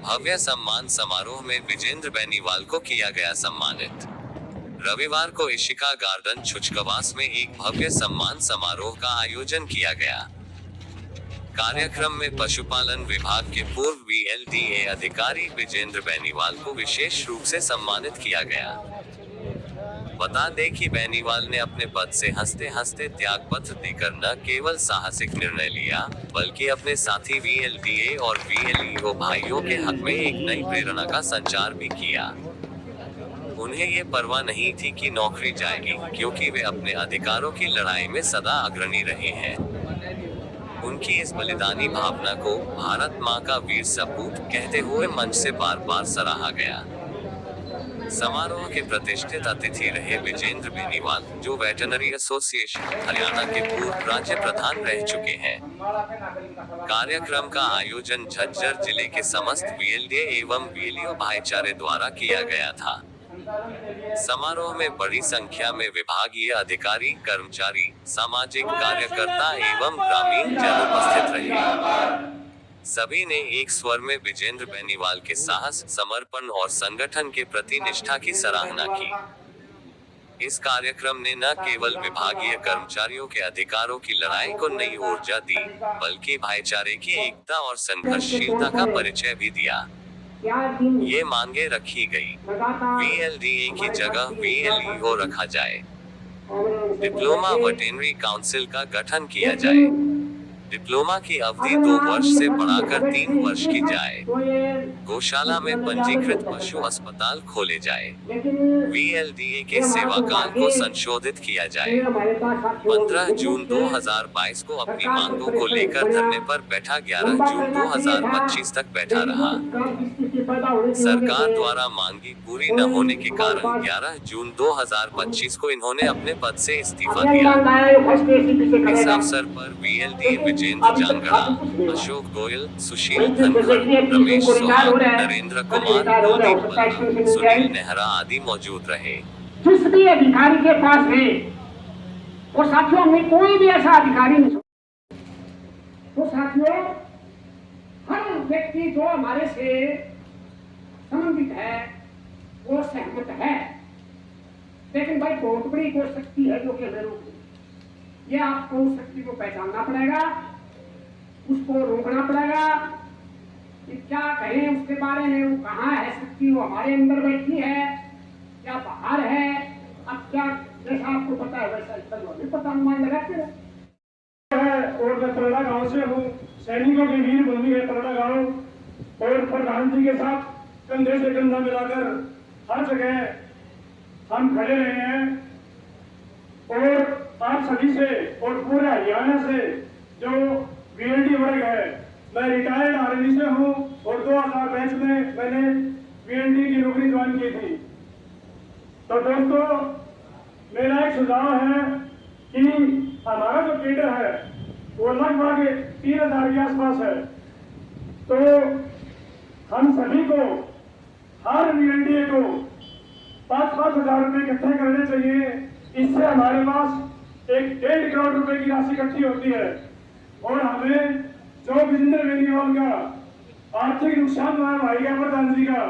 भव्य सम्मान समारोह में विजेंद्र बेनीवाल को किया गया सम्मानित। रविवार को इशिका गार्डन छुचकवास में एक भव्य सम्मान समारोह का आयोजन किया गया। कार्यक्रम में पशुपालन विभाग के पूर्व VLDA अधिकारी विजेंद्र बेनीवाल को विशेष रूप से सम्मानित किया गया। बता दें कि बेनीवाल ने अपने पद से हंसते हंसते त्यागपत्र देकर न केवल साहसिक निर्णय लिया, बल्कि अपने साथी VLDA और VLEO भाइयों के हक में एक नई प्रेरणा का संचार भी किया। उन्हें ये परवाह नहीं थी कि नौकरी जाएगी, क्योंकि वे अपने अधिकारों की लड़ाई में सदा अग्रणी रहे हैं। उनकी इस बलिदानी भावना को भारत माँ का वीर सपूत कहते हुए मंच से बार बार सराहा गया। समारोह के प्रतिष्ठित अतिथि रहे विजेंद्र बेनीवाल, जो वेटरनरी एसोसिएशन हरियाणा के पूर्व राज्य प्रधान रह चुके हैं। कार्यक्रम का आयोजन झज्जर जिले के समस्त VLDA एवं VLEO भाईचारे द्वारा किया गया था। समारोह में बड़ी संख्या में विभागीय अधिकारी, कर्मचारी, सामाजिक कार्यकर्ता एवं ग्रामीण जन उपस्थित रहे। सभी ने एक स्वर में विजेंद्र बेनीवाल के साहस, समर्पण और संगठन के प्रति निष्ठा की सराहना की। इस कार्यक्रम ने न केवल विभागीय कर्मचारियों के अधिकारों की लड़ाई को नई ऊर्जा दी, बल्कि भाईचारे की एकता और संघर्षशीलता का परिचय भी दिया। ये मांगे रखी गई, VLDA की जगह VLEO रखा जाए, डिप्लोमा वेटरनरी काउंसिल का गठन किया जाए, डिप्लोमा की अवधि 2 वर्ष से बढ़ाकर 3 वर्ष की जाए, गौशाला में पंजीकृत पशु अस्पताल खोले जाए, VLDA के सेवाकाल को संशोधित किया जाए। 15 जून 2022 को अपनी मांगों को लेकर धरने पर बैठा 11 जून 2025 तक बैठा रहा। सरकार द्वारा मांगी पूरी न होने के कारण 11 जून 2025 को इन्होंने अपने पद से इस्तीफा दिया। इस अवसर पर VLDA विजेंद्र जांगड़ा, अशोक गोयल, सुशील धनखड़, रमेश सोहाग, नरेंद्र कुमार, कुलदीप बल्ला, सुनील नेहरा आदि मौजूद रहे। जिस भी अधिकारी के पास है, और साथियों में कोई भी ऐसा अधिकारी नहीं, तो साथियों हर व्यक्ति जो हमारे से संबंधित है वो सहमत है, लेकिन भाई बहुत बड़ी कोई शक्ति है जो कि हमें रोक रही है। ये आपको उस शक्ति को पहचानना पड़ेगा, उसको रोकना पड़ेगा। कि क्या कहें उसके बारे में, वो कहाँ है शक्ति, वो हमारे अंदर बैठी है क्या बाहर है। अब क्या जैसा आपको पता है वैसा भी पता अनुमान लगाते हैं। और मैं तरोड़ा गांव से हूँ, सैनिकों की वीर भूमि है तरोड़ा गांव, और प्रधानमंत्री के साथ कंधे से कंधा मिलाकर हर जगह हम खड़े रहे हैं। और आप सभी से और पूरे हरियाणा से जो VLD वर्ग है, मैं रिटायर्ड आर्मी से हूँ और 2005 में मैंने VLD की नौकरी ज्वाइन की थी। तो दोस्तों मेरा एक सुझाव है कि हमारा जो केडर है वो लगभग 3000 के आसपास है। तो हम सभी को हर VLDA को 5-5 हजार रुपये इकट्ठे करने चाहिए। इससे हमारे पास एक 1.5 करोड़ रुपए की राशि इकट्ठी होती है और हमें जो विजेंद्र बेनीवाल का आर्थिक नुकसान हुआ भाई का प्रधान जी का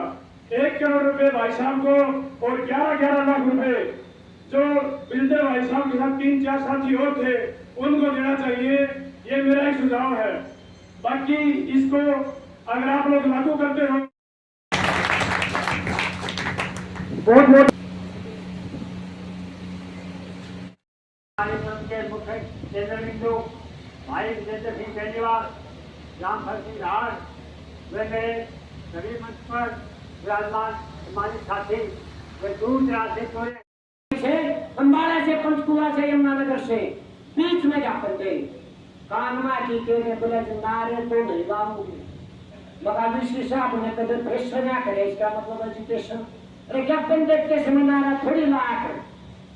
1 करोड़ रुपए भाई साहब को और 11-11 लाख रुपए जो विजेंद्र भाई साहब के साथ 3-4 साथी और थे उनको देना चाहिए। ये मेरा एक सुझाव है। बाकी इसको अगर आप लोग लागू करते हो बहुत भाई विजेंद्र सिंह बेनीवाल, रामभर सिंह राज, वे मेरे सभी मंच पर विराजमान हमारे साथी, वे दूर दराज से अम्बाला से, पंचकुला से, यमुनानगर से बीच में जाकर गए कानमा की के बुलंदारे तो नहीं गाऊंगी मगर मिश्री साहब ने कदर प्रेशर ना करे। इसका मतलब एजुकेशन अरे क्या बंदे के सेमिनार थोड़ी लाया कर,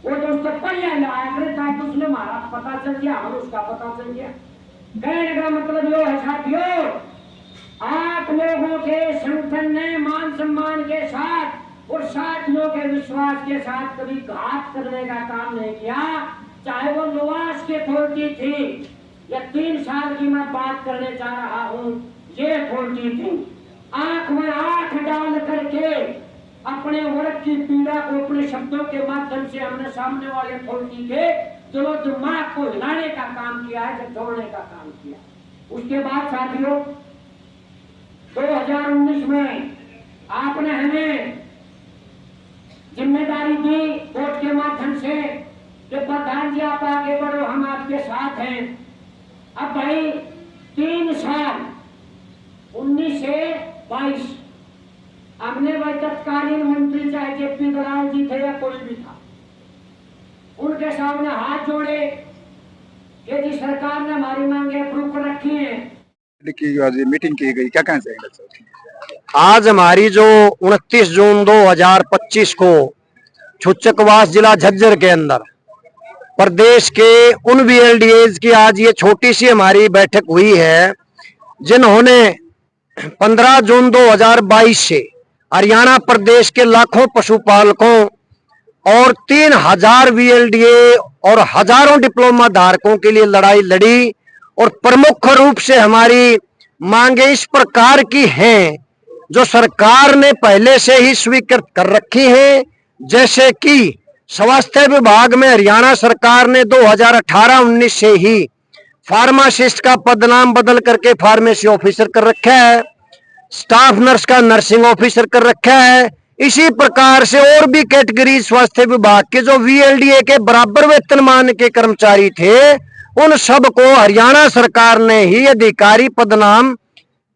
वो तो उससे पहले लाया करे ताकि उसने हमारा पता चल गया और उसका पता चल गया। कहने का मतलब यो है साथियों, आप लोगों के संगठन ने मान सम्मान के साथ और साथियों के विश्वास के साथ कभी घात करने का काम नहीं किया। चाहे वो लुवास की अथॉरिटी थी या 3 साल की मैं बात करने जा रहा हूँ, ये अथॉरिटी थी, आंख में आंख डाल करके अपने वर्ग की पीड़ा को अपने शब्दों के माध्यम से हमने सामने वाले अथॉरिटी के दिलो दिमाग को हिलाने का काम किया है, झकझोरने का काम किया। उसके बाद साथियों 2019 में आपने हमें जिम्मेदारी दी कोर्ट के माध्यम से कि प्रधान जी आप आगे बढ़ो, हम आपके साथ हैं। अब भाई 3 साल 19 से 22 हमने भाई तत्कालीन मंत्री चाहे जेपी दलाल जी थे या कोई भी था, उनके सामने हाथ जोड़े कि जी सरकार ने हमारी मांगे अप्रूव कर रखी है। मीटिंग की गई, क्या कहना चाहेंगे? आज हमारी जो 29 जून 2025 को छुचकवास जिला झज्जर के अंदर प्रदेश के उन VLDAs की आज ये छोटी सी हमारी बैठक हुई है जिन्होंने 15 जून 2022 से हरियाणा प्रदेश के लाखों पशुपालकों और 3000 VLDA और हजारों डिप्लोमा धारकों के लिए लड़ाई लड़ी। और प्रमुख रूप से हमारी मांगे इस प्रकार की हैं जो सरकार ने पहले से ही स्वीकृत कर रखी है, जैसे कि स्वास्थ्य विभाग में हरियाणा सरकार ने 2018-19 से ही फार्मासिस्ट का पदनाम बदल करके फार्मेसी ऑफिसर कर रखा है, स्टाफ नर्स का नर्सिंग ऑफिसर कर रखा है। इसी प्रकार से और भी कैटेगरी स्वास्थ्य विभाग के जो VLDA के बराबर वेतनमान के कर्मचारी थे उन सबको हरियाणा सरकार ने ही अधिकारी पदनाम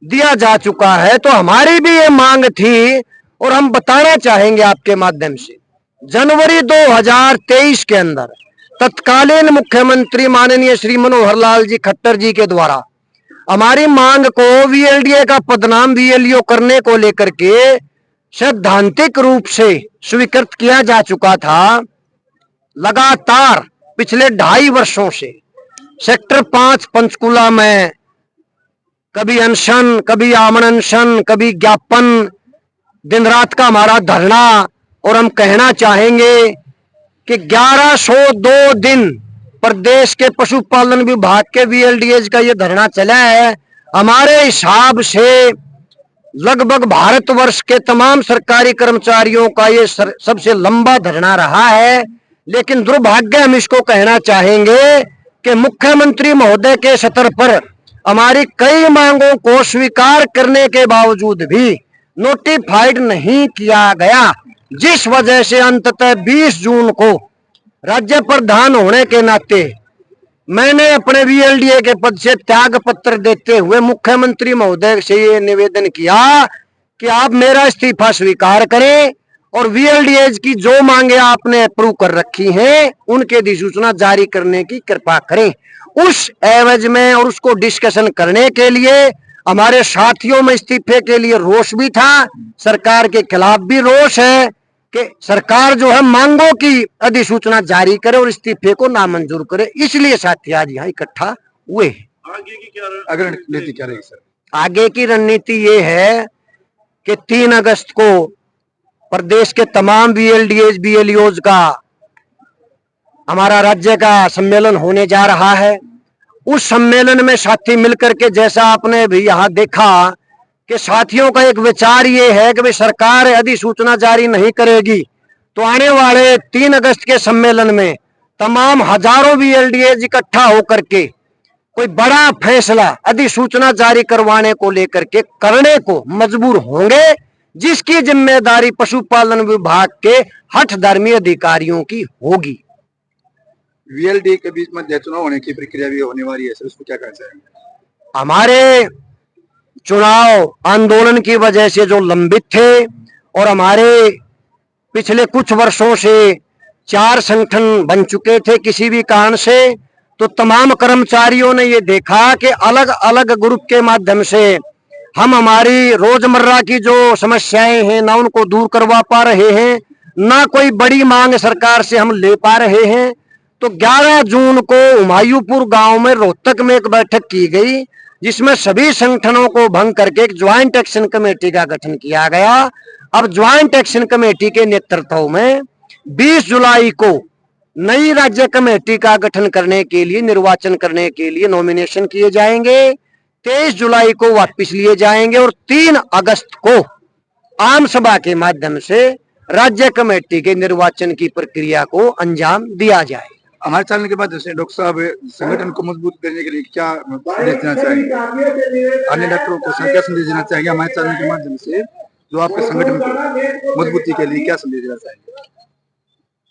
दिया जा चुका है। तो हमारी भी ये मांग थी और हम बताना चाहेंगे आपके माध्यम से, जनवरी 2023 के अंदर तत्कालीन मुख्यमंत्री माननीय श्री मनोहर लाल जी खट्टर जी के द्वारा हमारी मांग को VLDA का पदनाम VLEO करने को लेकर के सैद्धांतिक रूप से स्वीकृत किया जा चुका था। लगातार पिछले 2.5 वर्षों से सेक्टर 5 पंचकुला में कभी अनशन, कभी आमरण अनशन, कभी ज्ञापन, दिन रात का हमारा धरना। और हम कहना चाहेंगे कि 1102 दिन प्रदेश के पशुपालन विभाग के VLDAs का ये धरना चला है। हमारे हिसाब से लगभग भारतवर्ष के तमाम सरकारी कर्मचारियों का ये सबसे लंबा धरना रहा है। लेकिन दुर्भाग्य हम इसको कहना चाहेंगे कि मुख्यमंत्री महोदय के स्तर पर हमारी कई मांगों को स्वीकार करने के बावजूद भी नोटिफाइड नहीं किया गया, जिस वजह से अंततः 20 जून को राज्य प्रधान होने के नाते मैंने अपने VLDA के पद से त्याग पत्र देते हुए मुख्यमंत्री महोदय से ये निवेदन किया कि आप मेरा इस्तीफा स्वीकार करें और VLDAs की जो मांगे आपने अप्रूव कर रखी हैं उनके अधिसूचना जारी करने की कृपा करें। उस एवज में और उसको डिस्कशन करने के लिए हमारे साथियों में इस्तीफे के लिए रोष भी था, सरकार के खिलाफ भी रोष है कि सरकार जो है मांगों की अधिसूचना जारी करे और इस्तीफे को नामंजूर करे। इसलिए साथी आज यहाँ इकट्ठा हुए। आगे की क्या रणनीति क्या रहेगी सर? आगे की रणनीति ये है कि 3 अगस्त को प्रदेश के तमाम VLDAs BLEOs का हमारा राज्य का सम्मेलन होने जा रहा है। उस सम्मेलन में साथी मिलकर के, जैसा आपने भी यहाँ देखा कि साथियों का एक विचार ये है कि भाई सरकार अधिसूचना जारी नहीं करेगी तो आने वाले 3 अगस्त के सम्मेलन में तमाम हजारों VLDAs इकट्ठा होकर के कोई बड़ा फैसला अधिसूचना जारी करवाने को लेकर के करने को मजबूर होंगे, जिसकी जिम्मेदारी पशुपालन विभाग के हठधर्मी अधिकारियों की होगी। VLDA के बीच में चुनाव होने की प्रक्रिया भी होने वाली है सर, उसको क्या कहना चाहेंगे? हमारे चुनाव आंदोलन की वजह से जो लंबित थे और हमारे पिछले कुछ वर्षों से 4 संगठन बन चुके थे किसी भी कारण से, तो तमाम कर्मचारियों ने ये देखा कि अलग अलग ग्रुप के माध्यम से हम हमारी रोजमर्रा की जो समस्याएं हैं ना उनको दूर करवा पा रहे हैं, ना कोई बड़ी मांग सरकार से हम ले पा रहे हैं। तो 11 जून को हुमायूंपुर गांव में रोहतक में एक बैठक की गई जिसमें सभी संगठनों को भंग करके एक ज्वाइंट एक्शन कमेटी का गठन किया गया। अब ज्वाइंट एक्शन कमेटी के नेतृत्व में 20 जुलाई को नई राज्य कमेटी का गठन करने के लिए, निर्वाचन करने के लिए नॉमिनेशन किए जाएंगे। 23 जुलाई को वापस लिए जाएंगे और 3 अगस्त को आम सभा के माध्यम से राज्य कमेटी के निर्वाचन की प्रक्रिया को अंजाम दिया जाए। हमारे चैनल के माध्यम से डॉक्टर साहब संगठन को मजबूत करने के लिए क्या संदेश देना चाहेंगे? अन्य डॉक्टरों को क्या संदेश देना चाहिए? हमारे चैनल के माध्यम से जो आपके संगठन को मजबूती के लिए क्या संदेश देना चाहेंगे?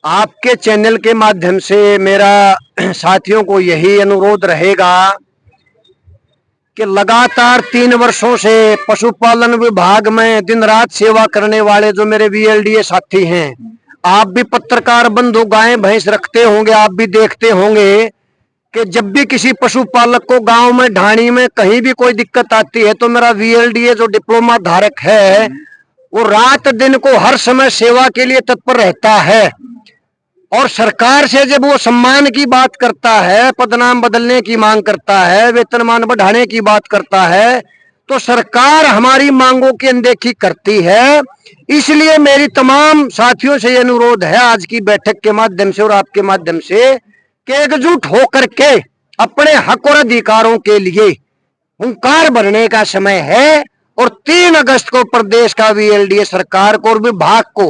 आपके चैनल के माध्यम से मेरा साथियों को यही अनुरोध रहेगा कि लगातार 3 वर्षों से पशुपालन विभाग में दिन रात सेवा करने वाले जो मेरे VLDA साथी हैं, आप भी पत्रकार बंधु गाय भैंस रखते होंगे, आप भी देखते होंगे कि जब भी किसी पशुपालक को गांव में ढाणी में कहीं भी कोई दिक्कत आती है तो मेरा VLDA जो डिप्लोमा धारक है वो रात दिन को हर समय सेवा के लिए तत्पर रहता है। और सरकार से जब वो सम्मान की बात करता है, पदनाम बदलने की मांग करता है, वेतनमान बढ़ाने की बात करता है, तो सरकार हमारी मांगों की अनदेखी करती है। इसलिए मेरी तमाम साथियों से ये अनुरोध है आज की बैठक के माध्यम से और आपके माध्यम से कि एकजुट होकर के अपने हक और अधिकारों के लिए हुंकार भरने का समय है। और 3 अगस्त को प्रदेश का VLDA सरकार को और विभाग को,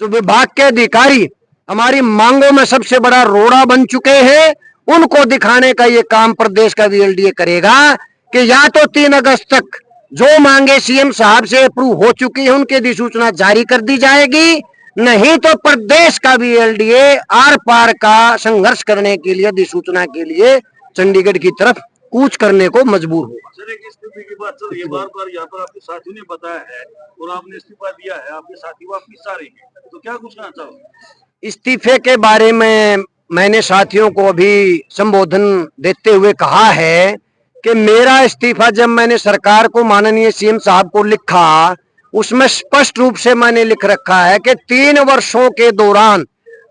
जो विभाग के अधिकारी हमारी मांगों में सबसे बड़ा रोड़ा बन चुके हैं, उनको दिखाने का ये काम प्रदेश का VLDA करेगा कि या तो 3 अगस्त तक जो मांगे CM साहब से अप्रूव हो चुकी है उनकी अधिसूचना जारी कर दी जाएगी, नहीं तो प्रदेश का VLDA आर पार का संघर्ष करने के लिए, अधिसूचना के लिए चंडीगढ़ की तरफ कूच करने को मजबूर होगा। सर, एक इस्तीफे की बात चल रही है, बार-बार यहाँ पर आपके साथियों ने बताया है और आपने इस्तीफा दिया है, आपके साथी वापस आ रहे हैं, तो क्या कुछ कहना चाहोगे? इस्तीफे के बारे में मैंने साथियों को अभी संबोधन देते हुए कहा है कि मेरा इस्तीफा जब मैंने सरकार को, माननीय CM साहब को लिखा, उसमें स्पष्ट रूप से मैंने लिख रखा है कि 3 वर्षों के दौरान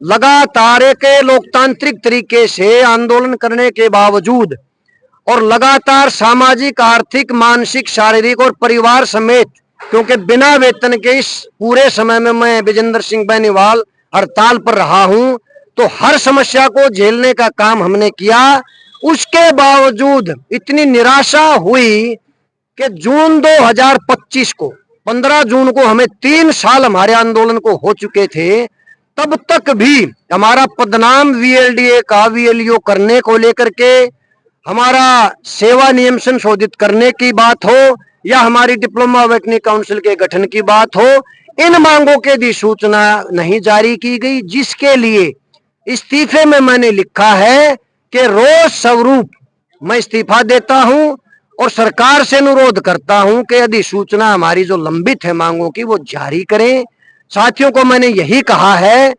लगातार एक लोकतांत्रिक तरीके से आंदोलन करने के बावजूद और लगातार सामाजिक, आर्थिक, मानसिक, शारीरिक और परिवार समेत, क्योंकि बिना वेतन के इस पूरे समय में मैं विजेंद्र सिंह बेनीवाल हड़ताल पर रहा हूं, तो हर समस्या को झेलने का काम हमने किया। उसके बावजूद इतनी निराशा हुई कि जून 2025 को, 15 जून को, हमें 3 साल हमारे आंदोलन को हो चुके थे, तब तक भी हमारा पदनाम VLDA का VLEO करने को लेकर के, हमारा सेवा नियम संशोधित करने की बात हो या हमारी डिप्लोमा वैटनी काउंसिल के गठन की बात हो, इन मांगों की अधिसूचना नहीं जारी की गई, जिसके लिए इस्तीफे में मैंने लिखा है कि रोज स्वरूप मैं इस्तीफा देता हूं और सरकार से अनुरोध करता हूं कि अधिसूचना हमारी जो लंबित है मांगों की वो जारी करें। साथियों को मैंने यही कहा है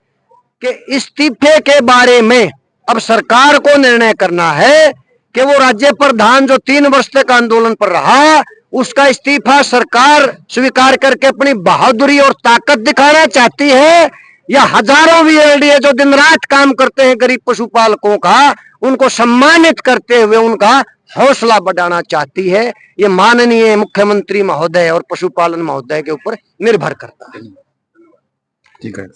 कि इस्तीफे के बारे में अब सरकार को निर्णय करना है कि वो राज्य प्रधान जो 3 वर्ष तक आंदोलन पर रहा, उसका इस्तीफा सरकार स्वीकार करके अपनी बहादुरी और ताकत दिखाना चाहती है, या हजारों VLDA जो दिन रात काम करते हैं गरीब पशुपालकों का, उनको सम्मानित करते हुए उनका हौसला बढ़ाना चाहती है। ये माननीय मुख्यमंत्री महोदय और पशुपालन महोदय के ऊपर निर्भर करता है। ठीक है।